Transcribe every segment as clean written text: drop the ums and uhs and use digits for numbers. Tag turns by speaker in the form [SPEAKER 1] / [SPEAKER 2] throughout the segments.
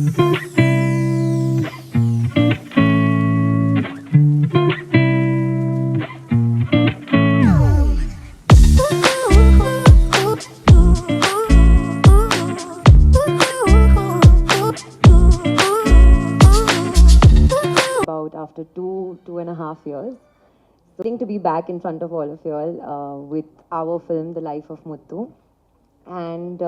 [SPEAKER 1] About after 2.5 years. So exciting to be back in front of all of you all with our film, The Life of Muthu. And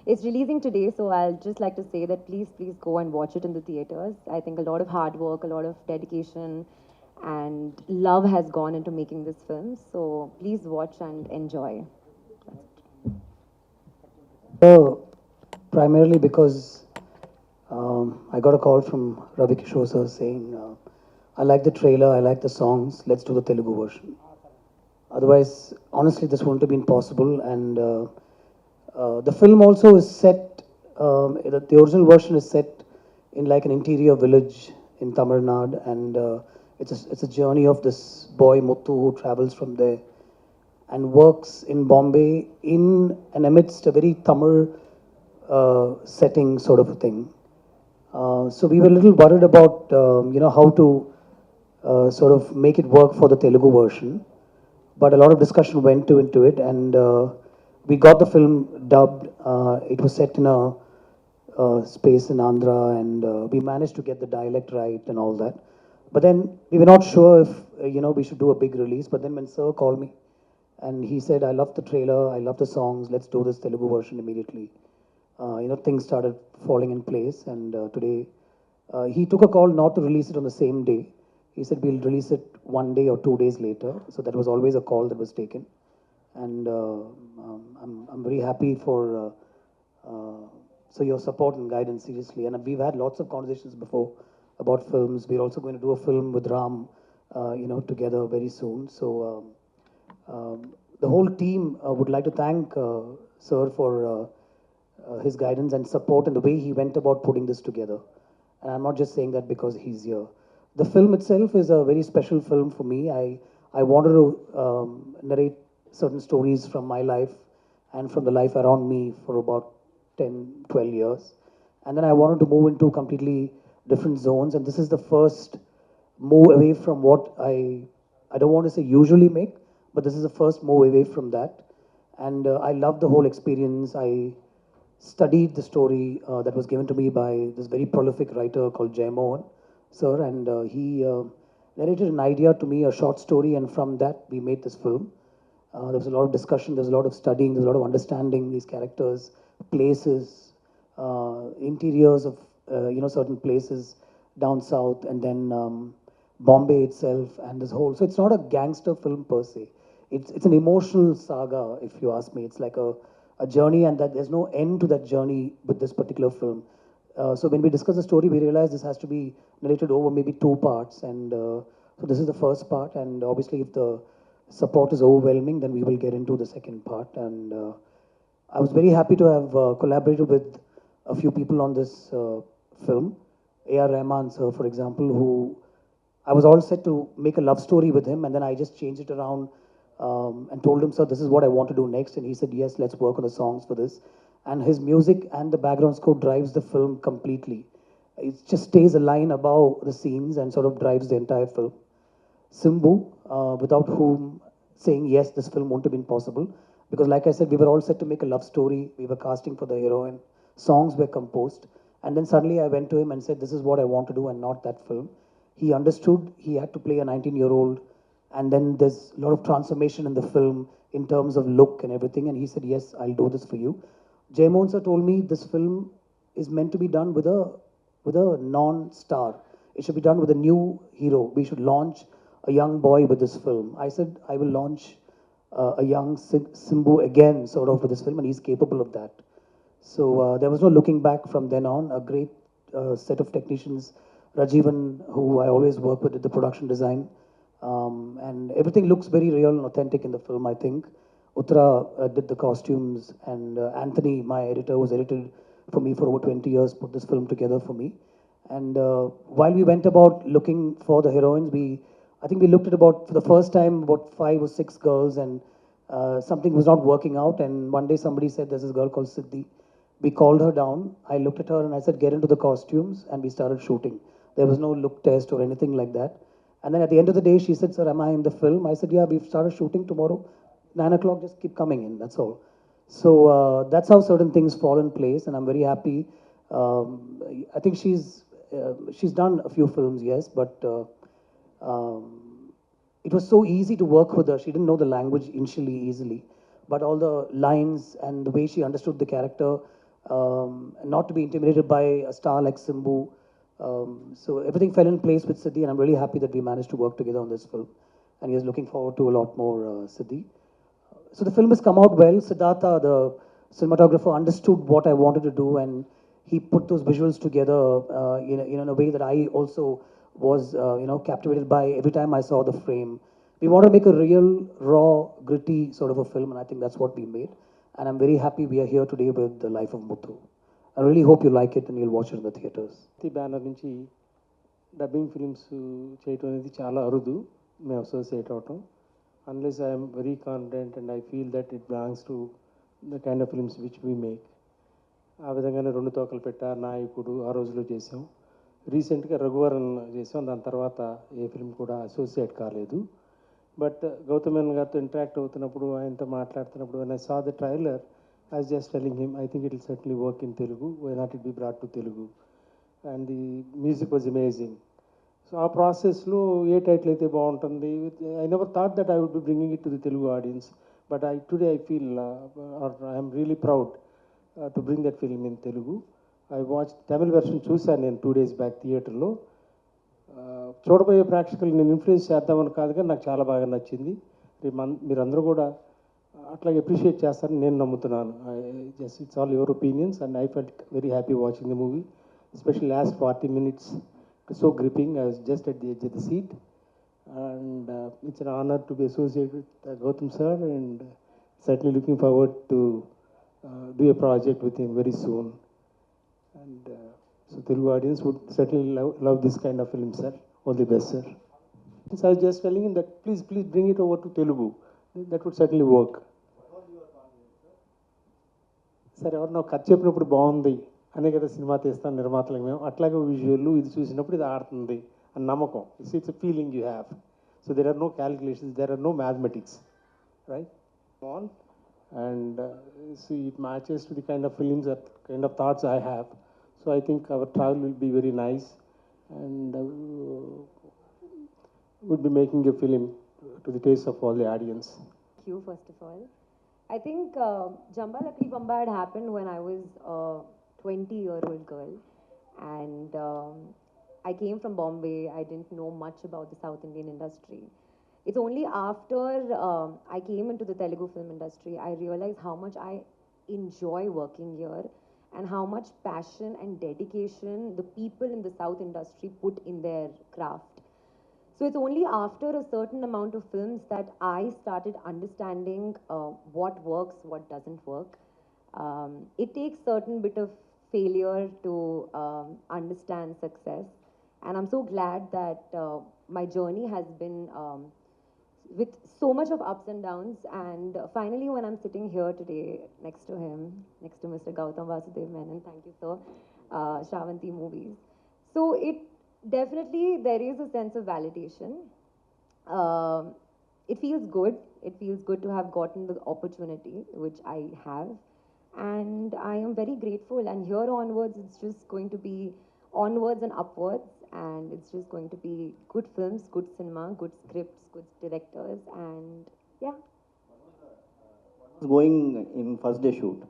[SPEAKER 1] it's releasing today, so I'll just like to say that please go and watch it in the theaters. I think a lot of hard work, a lot of dedication, and love has gone into making this film. So please watch and enjoy.
[SPEAKER 2] Primarily because I got a call from Ravi Kishore sir saying, I like the trailer, I like the songs, let's do the Telugu version. Otherwise, honestly, this wouldn't have been possible. And the film also is set, the original version is set in like an interior village in Tamil Nadu. And it's a journey of this boy Muthu who travels from there and works in Bombay in and amidst a very Tamil setting sort of a thing. So we were a little worried about how to sort of make it work for the Telugu version, but a lot of discussion went into it, and we got the film dubbed. It was set in a space in Andhra, and we managed to get the dialect right and all that. But then we were not sure if we should do a big release. But then when Sir called me, and he said, "I love the trailer, I love the songs. Let's do this Telugu version immediately." Things started falling in place, and today he took a call not to release it on the same day. He said we'll release it 1 day or 2 days later. So that was always a call that was taken, and I'm very happy for so your support and guidance, seriously. And we've had lots of conversations before about films. We're also going to do a film with Ram, together very soon. So the whole team would like to thank Sir for his guidance and support and the way he went about putting this together. And I'm not just saying that because he's here. The film itself is a very special film for me. I wanted to narrate certain stories from my life and from the life around me for about 10, 12 years. And then I wanted to move into completely different zones. And this is the first move away from what I don't want to say usually make, but this is the first move away from that. And I love the whole experience. I studied the story that was given to me by this very prolific writer called Jay Mohan, sir, and he narrated an idea to me, a short story, and from that we made this film. There was a lot of discussion, there's a lot of studying, there's a lot of understanding these characters, places, interiors of certain places down south, and then Bombay itself, and this whole. So it's not a gangster film per se. It's an emotional saga, if you ask me. It's like a journey, and that there's no end to that journey with this particular film. So when we discussed the story, we realized this has to be narrated over maybe 2 parts, and so this is the first part. And obviously, if the support is overwhelming, then we will get into the second part. And I was very happy to have collaborated with a few people on this film. A.R. Rahman, sir, for example, who I was all set to make a love story with him, and then I just changed it around and told him, "Sir, this is what I want to do next." And he said, "Yes, let's work on the songs for this." And his music and the background score drives the film completely. It just stays a line above the scenes and sort of drives the entire film. Simbu, without whom saying yes, this film wouldn't have been possible. Because like I said, we were all set to make a love story. We were casting for the heroine. Songs were composed. And then suddenly I went to him and said, "This is what I want to do and not that film." He understood he had to play a 19-year-old. And then there's a lot of transformation in the film in terms of look and everything. And he said, "Yes, I'll do this for you." Jay Mohan sir told me this film is meant to be done with a non-star. It should be done with a new hero. We should launch a young boy with this film. I said, I will launch a young Simbu again, sort of, with this film, and he's capable of that. So there was no looking back from then on. A great set of technicians, Rajivan, who I always work with, did the production design. And everything looks very real and authentic in the film, I think. Uttara did the costumes, and Anthony, my editor, who's edited for me for over 20 years, put this film together for me. And while we went about looking for the heroines, I think we looked at about, for the first time, about 5 or 6 girls, and something was not working out. And one day somebody said, "There's this girl called Siddhi." We called her down. I looked at her and I said, get into the costumes, and we started shooting. There was no look test or anything like that. And then at the end of the day, she said, sir, am I in the film? I said, yeah, we've started shooting tomorrow. 9 o'clock, just keep coming in, that's all. So that's how certain things fall in place, and I'm very happy. I think she's done a few films, yes, but it was so easy to work with her. She didn't know the language initially easily, but all the lines and the way she understood the character, not to be intimidated by a star like Simbu. So everything fell in place with Siddhi, and I'm really happy that we managed to work together on this film. And he is looking forward to a lot more, Siddhi. So the film has come out well. Siddhartha, the cinematographer, understood what I wanted to do, and he put those visuals together in a way that I also was captivated by every time I saw the frame. We want to make a real, raw, gritty sort of a film, and I think that's what we made. And I'm very happy we are here today with The Life of Muthu. I really hope you like it and you'll watch it in the theaters.
[SPEAKER 3] ఈ banner నుంచి dubbing films చేయటం అనేది చాలా అరుదు మేము associate అవటం unless I'm very confident and I feel that it belongs to the kind of films which we make. ఆ విధంగానే రెండు తోకలు పెట్టా, నాయకుడు ఆ రోజులో చేసాం. రీసెంట్గా రఘువరన్ చేసాం. దాని తర్వాత ఏ ఫిల్మ్ కూడా అసోసియేట్ కాలేదు. బట్ గౌతమ్ మేనన్ గారితో ఇంటరాక్ట్ అవుతున్నప్పుడు, ఆయనతో మాట్లాడుతున్నప్పుడు when I saw the trailer, I was just telling him, I think it will certainly work in Telugu. Why not it be brought to Telugu? And the music was amazing. So ఆ ప్రాసెస్లో ఏ title అయితే బాగుంటుంది, I never thought that I would be bringing it to the Telugu audience. But today I feel, or I am really proud to bring that film in Telugu. I watched Tamil version చూసాను నేను 2 days back థియేటర్లో. చూడబోయే ప్రేక్షకులు నేను influence చేద్దామని కాదు, కానీ నాకు చాలా బాగా నచ్చింది. మీరందరూ కూడా అట్లాగే అప్రిషియేట్ చేస్తారని నేను నమ్ముతున్నాను. Just it's all your opinions and I felt very happy watching the movie, especially last 40 minutes. So gripping. I was just at the edge of the seat and it's an honour to be associated with Gautam sir and certainly looking forward to do a project with him very soon. And so Telugu audience would certainly love this kind of film, sir. All the best, sir. So I was just telling him that please bring it over to Telugu. That would certainly work. సరే, ఎవరు నాకు కథ చెప్పినప్పుడు బాగుంది అనే కదా cinema తీస్తాను నిర్మాతలకు మేము. అట్లాగే విజువల్ ఇది చూసినప్పుడు ఇది ఆడుతుంది అని నమ్మకం. It's a feeling you have. So there are no calculations, there are no mathematics, right? On and see it matches to the kind of films, that kind of thoughts I have. So I think our travel will be very nice, and we'll be making a film to the taste of all the audience.
[SPEAKER 1] Thank you, first of all. I think Jamba Lakdi Bamba had happened when I was a 20-year-old girl, and I came from Bombay. I didn't know much about the South Indian industry. It's only after I came into the Telugu film industry, I realized how much I enjoy working here and how much passion and dedication the people in the South industry put in their craft. So it's only after a certain amount of films that I started understanding what works, what doesn't work. It takes certain bit of failure to understand success, and I'm so glad that my journey has been with so much of ups and downs, and finally when I'm sitting here today next to him, next to Mr. Gautam Vasudev Menon, thank you sir, Shravanti Movies. So it definitely, there is a sense of validation. It feels good. It feels good to have gotten the opportunity, which I have. And I am very grateful. And here onwards, it's just going to be onwards and upwards. And it's just going to be good films, good cinema, good scripts, good directors. And yeah.
[SPEAKER 4] Going in first day shoot?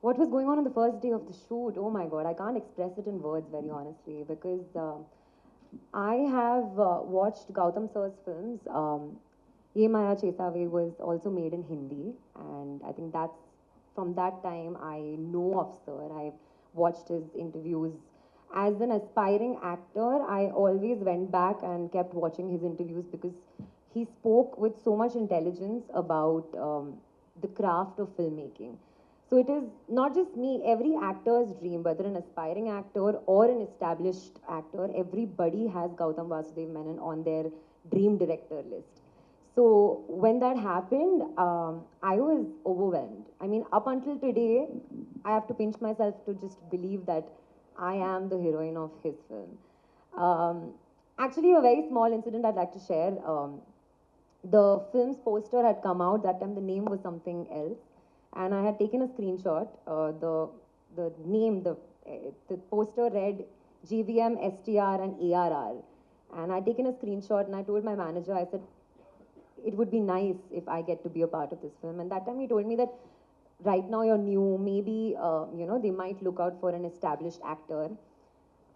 [SPEAKER 1] What was going on the first day of the shoot? Oh my God, I can't express it in words very honestly, because I have watched Gautam sir's films. Ye Maya Chetave was also made in Hindi, and I think that's from that time I know of sir. I've watched his interviews. As an aspiring actor, I always went back and kept watching his interviews because he spoke with so much intelligence about the craft of filmmaking. So it is not just me, every actor's dream, whether an aspiring actor or an established actor, everybody has Gautam Vasudev Menon on their dream director list. So when that happened, I was overwhelmed. I mean, up until today, I have to pinch myself to just believe that I am the heroine of his film. Actually, a very small incident I'd like to share. The film's poster had come out. That time the name was something else, and I had taken a screenshot. The name, the poster read GVM, STR, and ARR. And I'd taken a screenshot, and I told my manager, I said, it would be nice if I get to be a part of this film. And that time he told me that right now you're new, maybe they might look out for an established actor.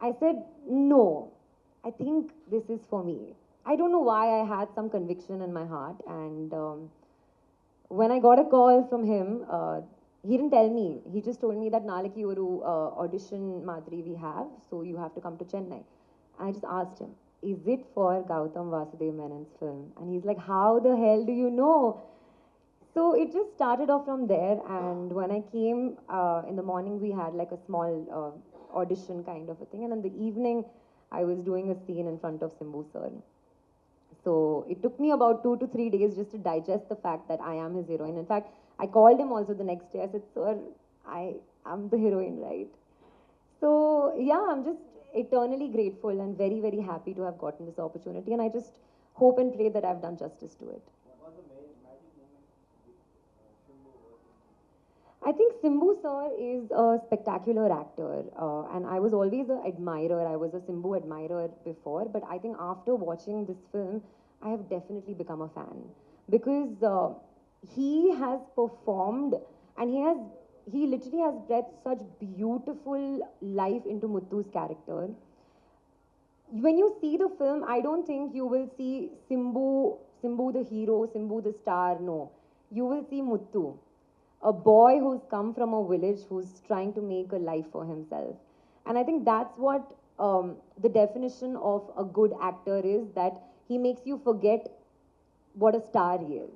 [SPEAKER 1] I said, no, I think this is for me. I don't know why I had some conviction in my heart. And when I got a call from him, he didn't tell me. He just told me that Nalaki Oru audition Madri we have, so you have to come to Chennai. I just asked him, is it for Gautam Vasudev Menon's film? And he's like, how the hell do you know? So it just started off from there. And when I came in the morning, we had like a small audition kind of a thing. And in the evening, I was doing a scene in front of Simbu sir. So it took me about 2 to 3 days just to digest the fact that I am his heroine. In fact, I called him also the next day. I said, sir, I'm the heroine, right? So yeah, I'm just eternally grateful and very, very happy to have gotten this opportunity. And I just hope and pray that I've done justice to it. I think Simbu sir is a spectacular actor, and I was always an admirer. I was a Simbu admirer before, but I think after watching this film, I have definitely become a fan because he has performed and he literally has brought such beautiful life into Muthu's character. When you see the film, I don't think you will see Simbu the hero, Simbu the star. No, you will see Muthu, a boy who's come from a village who's trying to make a life for himself. And I think that's what the definition of a good actor is, that he makes you forget what a star he is.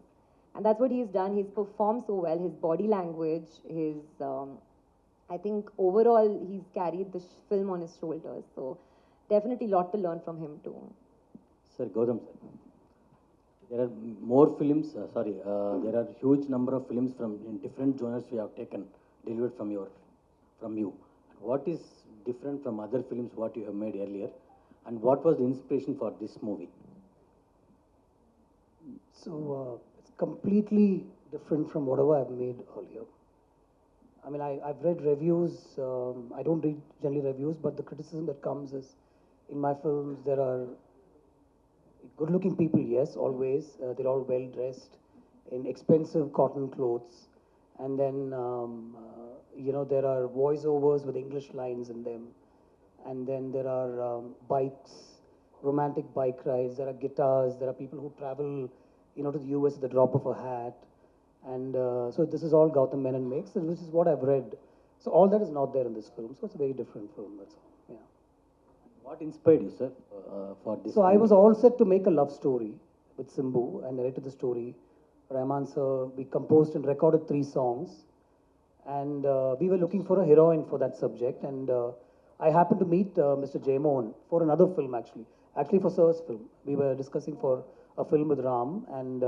[SPEAKER 1] And that's what he's done. He's performed so well. His body language, I think overall he's carried the film on his shoulders. So definitely a lot to learn from him too.
[SPEAKER 4] Sir, Gautam sir, there are more films, there are huge number of films from in different genres we have taken, delivered from you. What is different from other films what you have made earlier, and what was the inspiration for this movie?
[SPEAKER 2] So it's completely different from whatever I've made earlier. I mean, I've read reviews. I don't read generally reviews, but the criticism that comes is, in my films, there are good-looking people, yes, always. They're all well-dressed in expensive cotton clothes. And then, there are voiceovers with English lines in them. And then there are bikes, romantic bike rides. There are guitars. There are people who travel, to the US at the drop of a hat. And so this is all Gautam Menon makes, which is what I've read. So all that is not there in this film. So it's a very different film, that's all. Yeah.
[SPEAKER 4] What inspired you, sir, for this?
[SPEAKER 2] So I was all set to make a love story with Simbu. I narrated the story. Rahman sir, we composed and recorded 3 songs. And we were looking for a heroine for that subject. And I happened to meet Mr. Jaimon for another film, actually for Sir's film. We were discussing for a film with Ram. And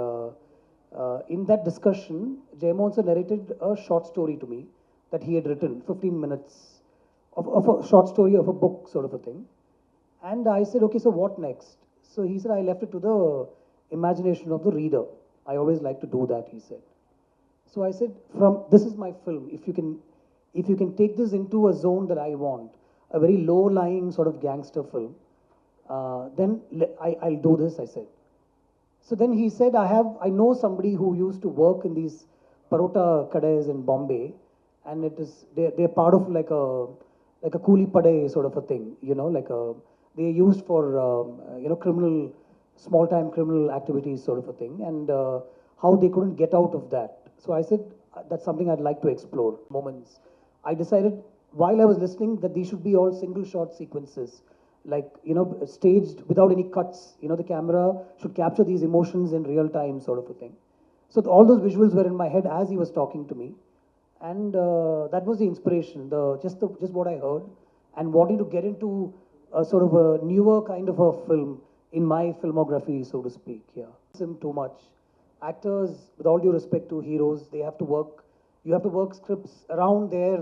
[SPEAKER 2] in that discussion, Jaimon sir narrated a short story to me that he had written, 15 minutes of a short story of a book sort of a thing. And I said, okay, so what next? So he said, I left it to the imagination of the reader. I always like to do that, he said. So I said, this is my film. If you can take this into a zone that I want, a very low-lying sort of gangster film, then I'll do this, I said. So then he said, I know somebody who used to work in these parota kades in Bombay, and they're part of like a coolie pade sort of a thing, they're used for small-time criminal activities sort of a thing, and how they couldn't get out of that. So I said, that's something I'd like to explore. Moments. I decided while I was listening that these should be all single shot sequences, staged without any cuts. The camera should capture these emotions in real time sort of a thing. So all those visuals were in my head as he was talking to me. And that was the inspiration, just what I heard, and wanting to get into a sort of a newer kind of a film, in my filmography, so to speak. Yeah, him too much. Actors, with all due respect to heroes, they have to work. You have to work scripts around their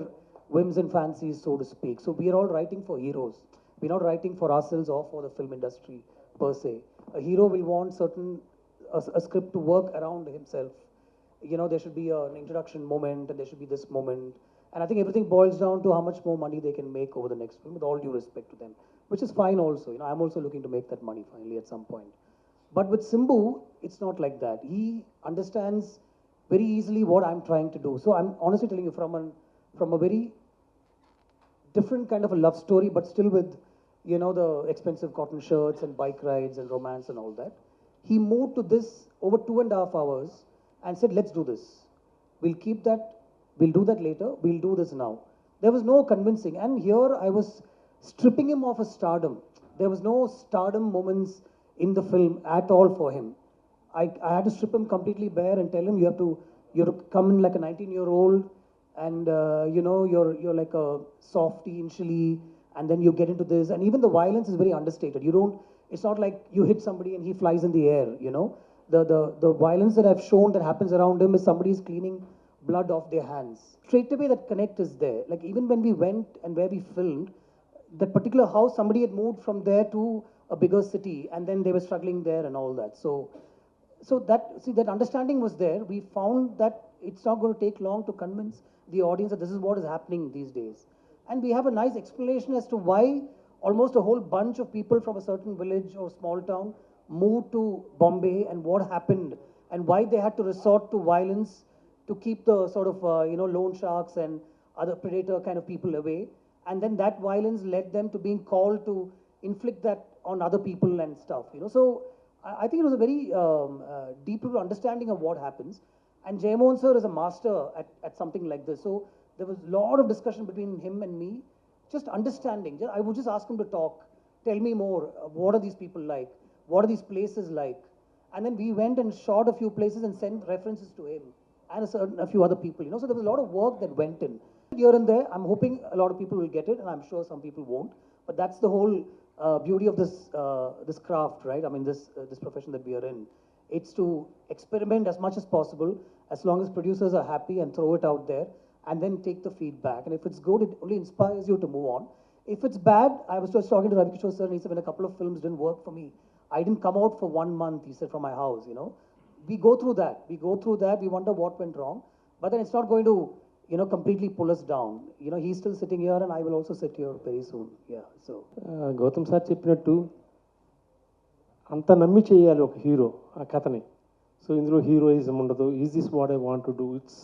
[SPEAKER 2] whims and fancies, so to speak. So we are all writing for heroes. We're not writing for ourselves or for the film industry per se. A hero will want a script to work around himself. You know, there should be an introduction moment and there should be this moment. And I think everything boils down to how much more money they can make over the next film, with all due respect to them, which is fine also. You know, I'm also looking to make that money finally at some point. But with Simbu, it's not like that. He understands very easily what I'm trying to do. So I'm honestly telling you, from a very different kind of a love story, but still with, you know, the expensive cotton shirts and bike rides and romance and all that. He moved to this over 2.5 hours and said, let's do this. We'll keep that, we'll do that later, we'll do this now. There was no convincing. And here I was stripping him of his stardom. There was no stardom moments in the film at all for him. I had to strip him completely bare and tell him you have to come in like a 19-year-old and you know, you're like a softy initially, and then you get into this, and even the violence is very understated. It's not like you hit somebody and he flies in the air, you know. The violence that I've shown that happens around him is somebody's cleaning blood off their hands. Straight away that connect is there. Like even when we went and where we filmed, that particular house, somebody had moved from there to a bigger city, and then they were struggling there and all that. So that understanding was there. We found that it's not going to take long to convince the audience that this is what is happening these days. And we have a nice explanation as to why almost a whole bunch of people from a certain village or small town moved to Bombay and what happened and why they had to resort to violence to keep the sort of, you know, loan sharks and other predator kind of people away. And then that violence led them to being called to inflict that on other people and stuff, you know. So I think it was a very deep understanding of what happens. And Jaymohan sir is a master at something like this. So there was a lot of discussion between him and me, just understanding. I would just ask him to talk, tell me more. What are these people like? What are these places like? And then we went and shot a few places and sent references to him and a few other people, you know. So there was a lot of work that went in. Here and there, I'm hoping a lot of people will get it, and I'm sure some people won't. But that's the whole beauty of this craft, right? I mean, this profession that we are in. It's to experiment as much as possible, as long as producers are happy, and throw it out there, and then take the feedback. And if it's good, it only inspires you to move on. If it's bad, I was just talking to Ravi Kishore sir, and he said, when a couple of films didn't work for me, I didn't come out for 1 month, he said, from my house, you know. We go through that. We wonder what went wrong. But then it's not going to, you know, completely pull us down. You know, he's still sitting here, and I will also sit here very soon. Yeah, so.
[SPEAKER 3] Gautam sir చెప్పినట్టు అంత నమ్మి చేయాలి ఒక hero ఆ కథని. So ఇందులో heroism ఉండదు. Is this what I want to do, it's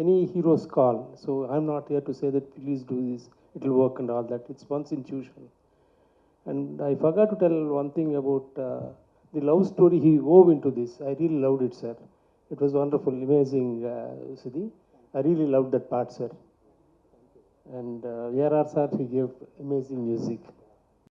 [SPEAKER 3] any heroes call. So I'm not here to say that please do this, it will work and all that. It's once intuition. And I forgot to tell one thing about the love story he wove into this. I really loved it, sir. It was wonderful, amazing, Siddhi. I really loved that part, sir. And ARR sir, he gave amazing music.